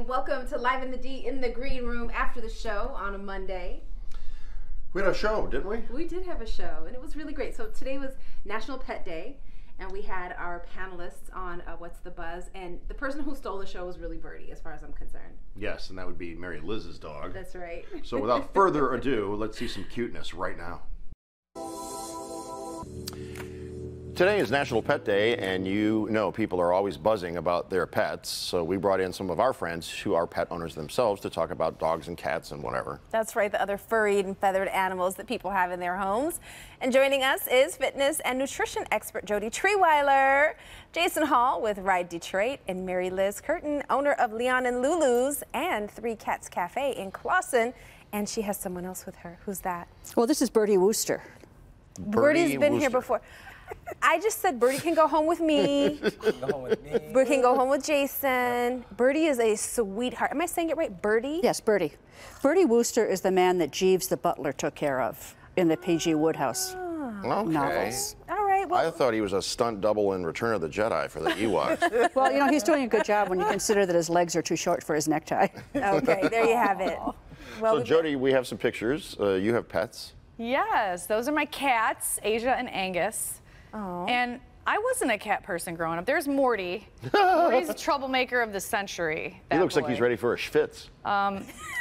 Welcome to Live in the D in the Green Room after the show on a Monday. We had a show, didn't we? We did have a show, and it was really great. So today was National Pet Day, and we had our panelists on What's the Buzz, and the person who stole the show was really Birdie, as far as I'm concerned. Yes, and that would be Mary Liz's dog. That's right. So without further ado, let's see some cuteness right now. Today is National Pet Day, and you know people are always buzzing about their pets, so we brought in some of our friends who are pet owners themselves to talk about dogs and cats and whatever. That's right, the other furry and feathered animals that people have in their homes. And joining us is fitness and nutrition expert Jody Treeweiler, Jason Hall with Ride Detroit, and Mary Liz Curtin, owner of Leon and Lulu's and Three Cats Cafe in Clawson. And she has someone else with her. Who's that? Well, this is Birdie Wooster. Birdie's been here before. I just said Birdie can go home with me. Birdie can go home with Jason. Birdie is a sweetheart. Am I saying it right? Birdie? Yes, Birdie. Birdie Wooster is the man that Jeeves the butler took care of in the P.G. Wodehouse novels. All right. Well, I thought he was a stunt double in Return of the Jedi for the Ewoks. Well, you know, he's doing a good job when you consider that his legs are too short for his necktie. okay, there you have it. Well, So Jody, we have some pictures. You have pets. Yes, those are my cats, Asia and Angus. Oh. And I wasn't a cat person growing up. There's Morty. Morty's a troublemaker of the century. He looks like he's ready for a schwitz.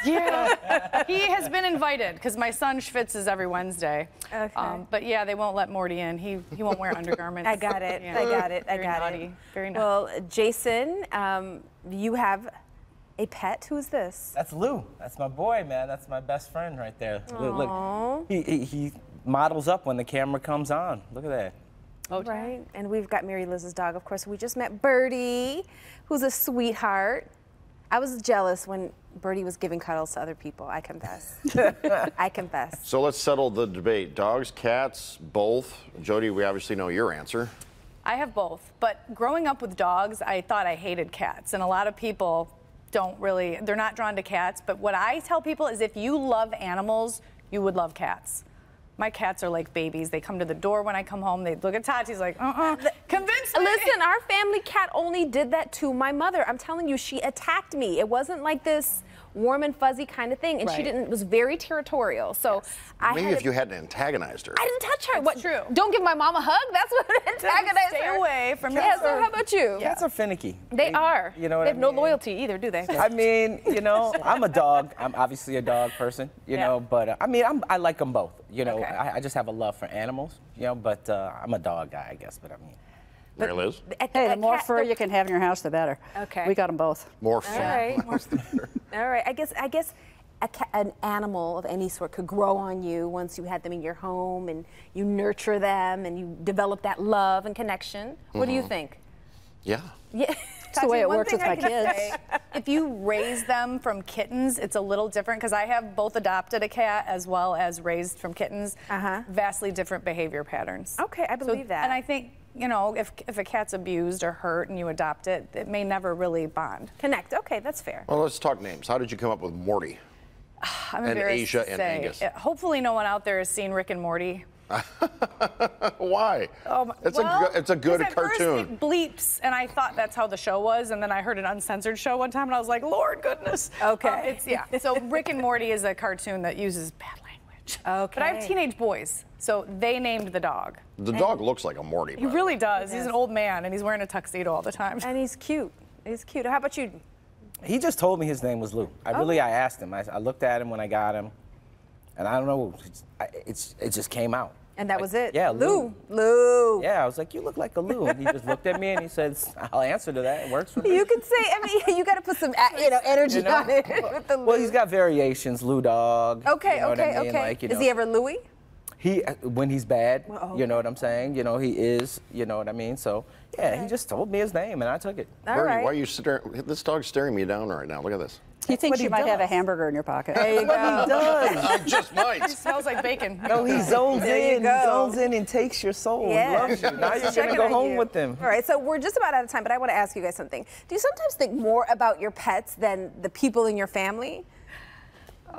Yeah, he has been invited because my son schwitzes every Wednesday. Okay. But yeah, they won't let Morty in. He won't wear undergarments. I got it. Yeah. I got it. I Very got naughty. it. Very naughty. Well, Jason, you have a pet. Who's this? That's Lou. That's my boy, man. That's my best friend right there. Look, he models up when the camera comes on. Look at that. Oh, right. And we've got Mary Liz's dog, of course. We just met Birdie, who's a sweetheart. I was jealous when Birdie was giving cuddles to other people, I confess. I confess. So let's settle the debate. Dogs, cats, both. Jody, we obviously know your answer. I have both. But growing up with dogs, I thought I hated cats. And a lot of people they're not drawn to cats. But what I tell people is if you love animals, you would love cats. My cats are like babies. They come to the door when I come home. They look at Tati's like, convince me. Listen, our family cat only did that to my mother. I'm telling you, she attacked me. It wasn't like this warm and fuzzy kind of thing, and she didn't. Was very territorial. So Maybe if you hadn't antagonized her. I didn't touch her. That's true. Don't give my mom a hug. That's what antagonized her. Stay away from me. Yeah. So how about you? Cats are finicky. They are. You know what they have I no mean? loyalty either, do they? I mean, you know, I'm a dog. I'm obviously a dog person, you know, but I mean, I like them both. You know, I just have a love for animals, you know, but I'm a dog guy, I guess, but I mean. Mary Liz? Hey, the more fur you can have in your house, the better. Okay. We got them both. More fur. All right. All right. I guess an animal of any sort could grow on you once you had them in your home and you nurture them and you develop that love and connection. What do you think? Yeah. Yeah. That's the way it works with my kids. If you raise them from kittens, it's a little different because I have both adopted a cat as well as raised from kittens. Vastly different behavior patterns. Okay, I believe that. And I think, you know, if a cat's abused or hurt and you adopt it, it may never really bond. Connect. Okay, that's fair. Well, let's talk names. How did you come up with Morty? I'm And embarrassed Asia to and say. Angus. Hopefully no one out there has seen Rick and Morty. Why? It's a good At cartoon. first it bleeps, and I thought that's how the show was, and then I heard an uncensored show one time, and I was like, Lord goodness. Okay. So Rick and Morty is a cartoon that uses bad language. Okay. But I have teenage boys, so they named the dog. The dog looks like a Morty. He really does. He's an old man, and he's wearing a tuxedo all the time. And he's cute. He's cute. How about you? He just told me his name was Lou. I asked him. I looked at him when I got him, and I don't know, it just came out. And that was it? Yeah, Lou. Lou. Yeah, I was like, you look like a Lou. And he just looked at me and he said, I'll answer to that. It works for me. You can say, I mean, you got to put some, energy on it with the Lou. Well, he's got variations. Lou Dog. Okay, you know what I mean? okay. Like, Is he ever Louie? When he's bad, you know what I'm saying? You know, he is, you know what I mean? So, yeah, he just told me his name and I took it. All Birdie, right. why are you staring? This dog's staring me down right now. Look at this. He thinks what you he might have a does. hamburger in your pocket. There you go. He does. I just might. It smells like bacon. No, he zones There you in. go. He zones in and takes your soul. Yeah. He loves you. Now you're going Checking to go on home you. with him. All right, so we're just about out of time, but I want to ask you guys something. Do you sometimes think more about your pets than the people in your family?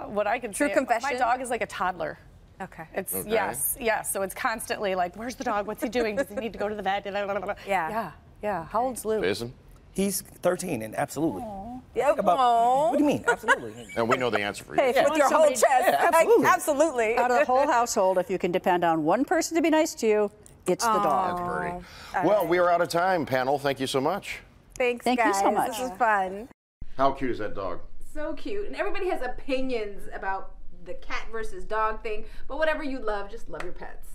What I can True say, confession? my dog is like a toddler. Okay. It's yes. So it's constantly like, where's the dog? What's he doing? Does he need to go to the vet? Yeah. Yeah. How old's Lou? Jason? He's 13, and absolutely. Yeah, What do you mean? Absolutely. And we know the answer for you. Hey, if you with want your whole somebody- chest. Yeah, absolutely. Absolutely. Out of the whole household, if you can depend on one person to be nice to you, it's the dog. That's Birdie. Well, we are out of time, panel. Thank you so much. Thanks, Thank you guys. so much. This was fun. How cute is that dog? So cute. And everybody has opinions about the cat versus dog thing, but whatever you love, just love your pets.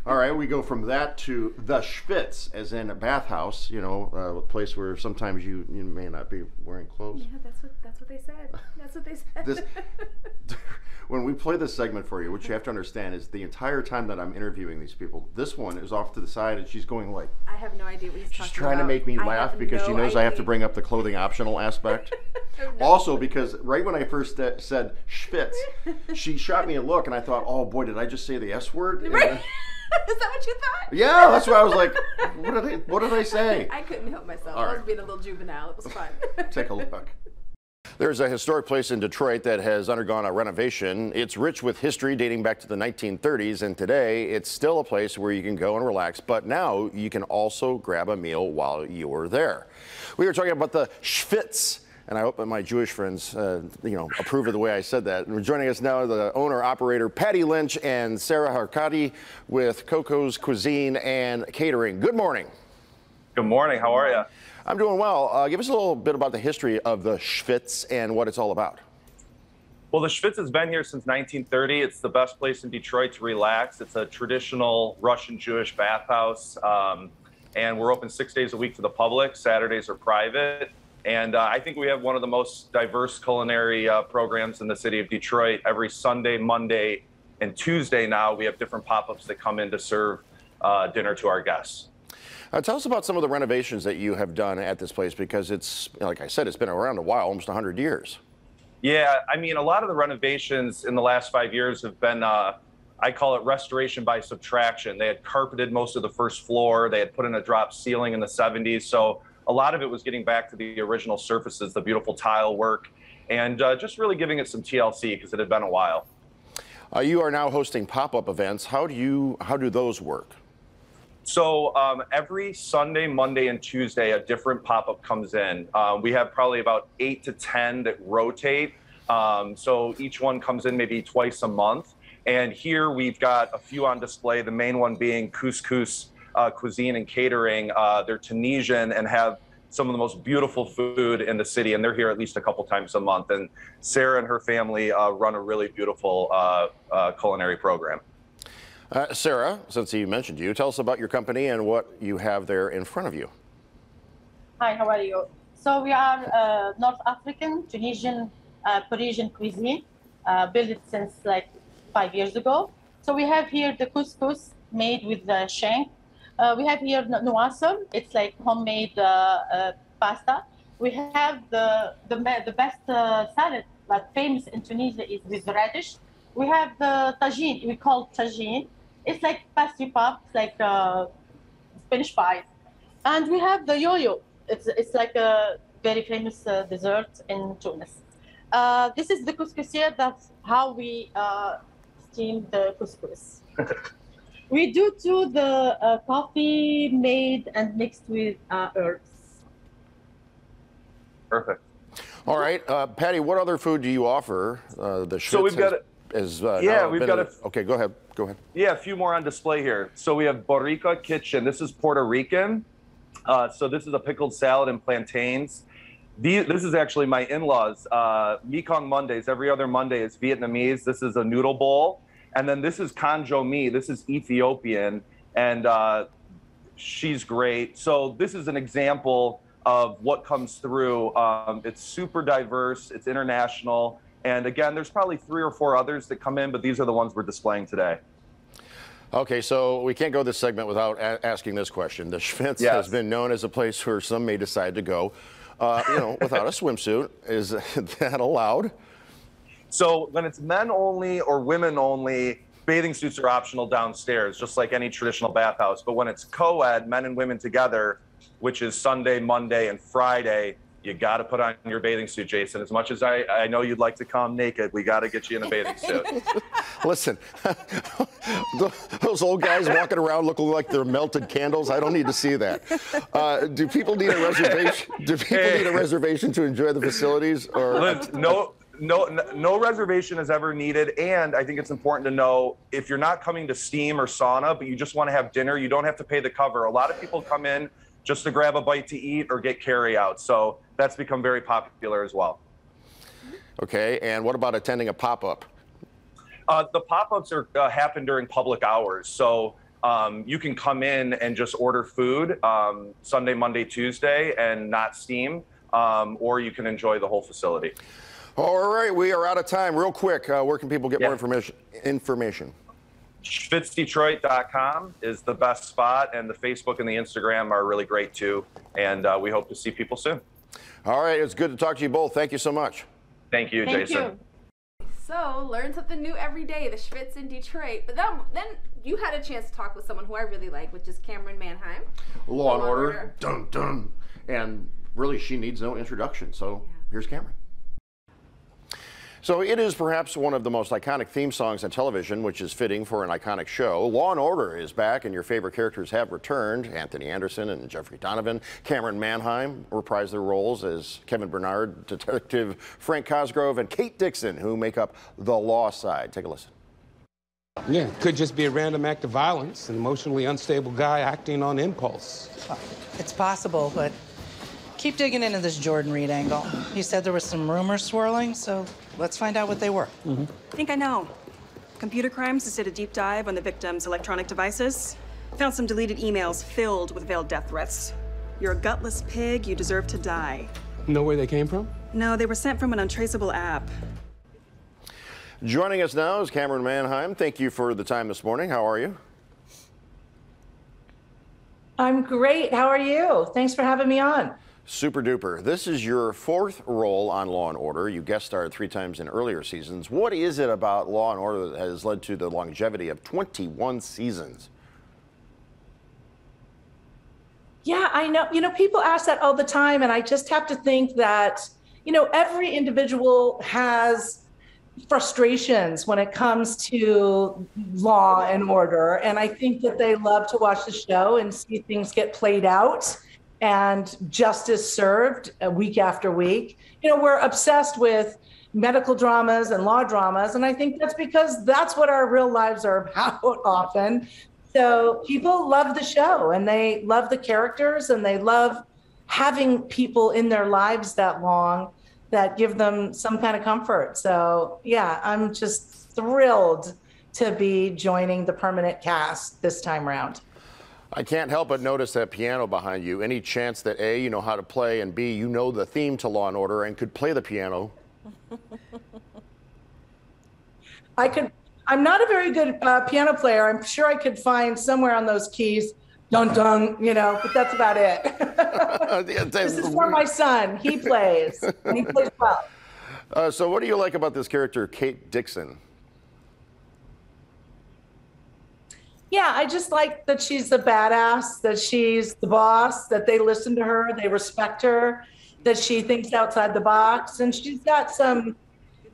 All right, we go from that to the Schwartz, as in a bathhouse, you know, a place where sometimes you may not be wearing clothes. Yeah, that's what they said. That's what they said. This, when we play this segment for you, what you have to understand is the entire time that I'm interviewing these people, this one is off to the side and she's going like, I have no idea what he's talking about. she's trying to make me I laugh have because she no knows I have to idea. bring up the clothing optional aspect. Also, because right when I first said Schwartz, she shot me a look and I thought, oh boy, did I just say the S word? And Right? then- Is that what you thought? yeah, that's why I was like, what did I say? I couldn't help myself. All I right. was being a little juvenile. It was fun. Take a look. There's a historic place in Detroit that has undergone a renovation. It's rich with history dating back to the 1930s, and today it's still a place where you can go and relax, but now you can also grab a meal while you are there. We were talking about the Schwartz, and I hope that my Jewish friends, approve of the way I said that. And we're joining us now, the owner-operator Patty Lynch and Sarah Harkady with Coco's Cuisine and Catering. Good morning. Good morning. How are you? I'm doing well. Give us a little bit about the history of the Schwartz and what it's all about. Well, the Schwartz has been here since 1930. It's the best place in Detroit to relax. It's a traditional Russian Jewish bathhouse, and we're open 6 days a week to the public. Saturdays are private. And I think we have one of the most diverse culinary programs in the city of Detroit. Every Sunday, Monday, and Tuesday now, we have different pop-ups that come in to serve dinner to our guests. Tell us about some of the renovations that you have done at this place, because it's, like I said, it's been around a while, almost 100 years. Yeah, I mean, a lot of the renovations in the last 5 years have been, I call it restoration by subtraction. They had carpeted most of the first floor. They had put in a drop ceiling in the 70s. So a lot of it was getting back to the original surfaces, the beautiful tile work, and just really giving it some TLC because it had been a while. You are now hosting pop-up events. How do those work? So every Sunday, Monday, and Tuesday, a different pop-up comes in. We have probably about 8 to 10 that rotate. So each one comes in maybe twice a month. And here we've got a few on display, the main one being Couscous Cuisine and Catering. They're Tunisian and have some of the most beautiful food in the city, and they're here at least a couple times a month. And Sarah and her family run a really beautiful culinary program. Sarah, since he mentioned you, tell us about your company and what you have there in front of you. Hi, how are you? So we are North African, Tunisian, Parisian cuisine, built since like 5 years ago. So we have here the couscous made with the shank. We have here noiseur, it's like homemade pasta. We have the best salad, like famous in Tunisia, is with radish. We have the tagine, we call tagine. It's like pastry puffs, like Spanish pies. And we have the yo-yo. It's like a very famous dessert in Tunis. This is the couscousière. That's how we steam the couscous. We do too the coffee made and mixed with herbs. Perfect. All right, Patty, what other food do you offer? The Schwartz So we've got okay, go ahead. Go ahead. Yeah, a few more on display here. So we have Boricua Kitchen. This is Puerto Rican. So this is a pickled salad and plantains. This is actually my in-laws. Mekong Mondays, every other Monday is Vietnamese. This is a noodle bowl. And then this is Kanjo Mi. This is Ethiopian. And she's great. So this is an example of what comes through. It's super diverse. It's international. And again, there's probably 3 or 4 others that come in, but these are the ones we're displaying today. Okay, so we can't go this segment without asking this question. The Schwartz has been known as a place where some may decide to go, without a swimsuit. Is that allowed? So when it's men only or women only, bathing suits are optional downstairs, just like any traditional bathhouse. But when it's co-ed, men and women together, which is Sunday, Monday, and Friday, you got to put on your bathing suit, Jason. As much as I know you'd like to come naked, we got to get you in a bathing suit. Listen, those old guys walking around looking like they're melted candles, I don't need to see that. Do people need a reservation? Do people need a reservation to enjoy the facilities? Or No reservation is ever needed, and I think it's important to know if you're not coming to steam or sauna, but you just want to have dinner, you don't have to pay the cover. A lot of people come in just to grab a bite to eat or get carry out, so that's become very popular as well. Okay, and what about attending a pop-up? The pop-ups happen during public hours, so you can come in and just order food Sunday, Monday, Tuesday, and not steam, or you can enjoy the whole facility. All right, we are out of time. Real quick, where can people get more information? SchwitzDetroit.com is the best spot, and the Facebook and the Instagram are really great too, and we hope to see people soon. All right, it's good to talk to you both. Thank you so much. Thank you, Jason. So, learn something new every day, the Schwitz in Detroit. But then you had a chance to talk with someone who I really like, which is Cameron Manheim. Law and Order. Dun, dun. And really, she needs no introduction. So, here's Cameron. So it is perhaps one of the most iconic theme songs on television, which is fitting for an iconic show. Law and Order is back, and your favorite characters have returned. Anthony Anderson and Jeffrey Donovan. Cameron Manheim reprised their roles as Kevin Bernard, Detective Frank Cosgrove, and Kate Dixon, who make up the law side. Take a listen. Yeah, it could just be a random act of violence, an emotionally unstable guy acting on impulse. It's possible, but keep digging into this Jordan Reed angle. He said there was some rumors swirling, so let's find out what they were. I think I know. Computer Crimes just did a deep dive on the victim's electronic devices. Found some deleted emails filled with veiled death threats. You're a gutless pig, you deserve to die. Know where they came from? No, they were sent from an untraceable app. Joining us now is Cameron Manheim. Thank you for the time this morning. How are you? I'm great. How are you? Thanks for having me on. Super duper. This is your fourth role on Law and Order. You guest starred 3 times in earlier seasons. What is it about Law and Order that has led to the longevity of 21 seasons? Yeah, I know. You know, people ask that all the time, and I just have to think that, you know, every individual has frustrations when it comes to law and order. And I think that they love to watch the show and see things get played out and justice served week after week. You know, we're obsessed with medical dramas and law dramas, and I think that's because that's what our real lives are about often. So people love the show, and they love the characters, and they love having people in their lives that long that give them some kind of comfort. So yeah, I'm just thrilled to be joining the permanent cast this time around. I can't help but notice that piano behind you. Any chance that A, you know how to play, and B, you know the theme to Law and Order and could play the piano? I'm not a very good piano player. I'm sure I could find somewhere on those keys, dun dun, you know, but that's about it. This is for my son. He plays, and he plays well. So what do you like about this character, Kate Dixon? Yeah, I just like that she's the badass, that she's the boss, that they listen to her, they respect her, that she thinks outside the box, and she's got some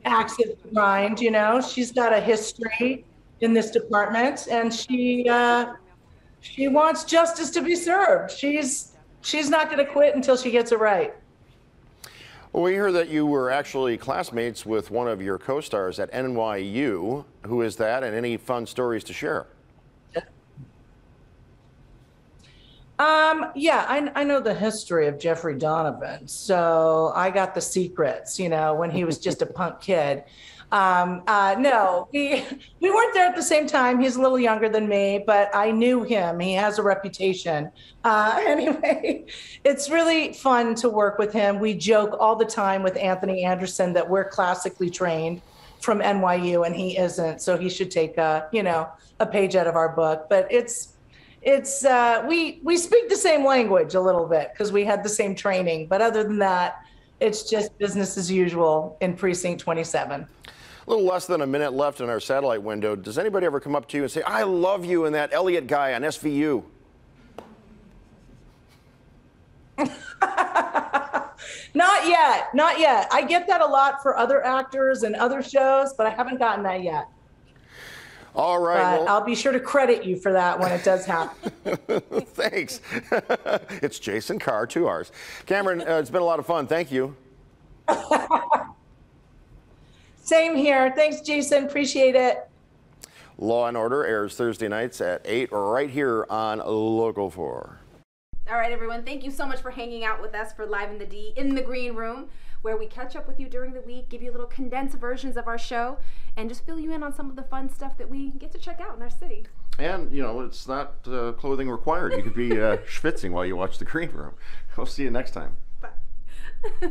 acts of grind, you know. She's got a history in this department, and she wants justice to be served. She's not going to quit until she gets it right. Well, we hear that you were actually classmates with one of your co-stars at NYU. Who is that, and any fun stories to share? Yeah, I know the history of Jeffrey Donovan, so I got the secrets, you know, when he was just a punk kid. No, we weren't there at the same time. He's a little younger than me, but I knew him. He has a reputation. Anyway, it's really fun to work with him. We joke all the time with Anthony Anderson that we're classically trained from NYU and he isn't, so he should take a page out of our book. But we speak the same language a little bit because we had the same training. But other than that, it's just business as usual in Precinct 27. A little less than a minute left in our satellite window. Does anybody ever come up to you and say, I love you and that Elliot guy on SVU? Not yet, not yet. I get that a lot for other actors and other shows, but I haven't gotten that yet. All right. But I'll be sure to credit you for that when it does happen. Thanks. It's Jason Carr, 2 R's. Cameron, it's been a lot of fun. Thank you. Same here. Thanks, Jason. Appreciate it. Law and Order airs Thursday nights at 8 right here on Local 4. All right, everyone. Thank you so much for hanging out with us for Live in the D in the Green Room, where we catch up with you during the week, give you little condensed versions of our show, and just fill you in on some of the fun stuff that we get to check out in our city. And, you know, it's not clothing required. You could be schwitzing while you watch the Green Room. We'll see you next time. Bye.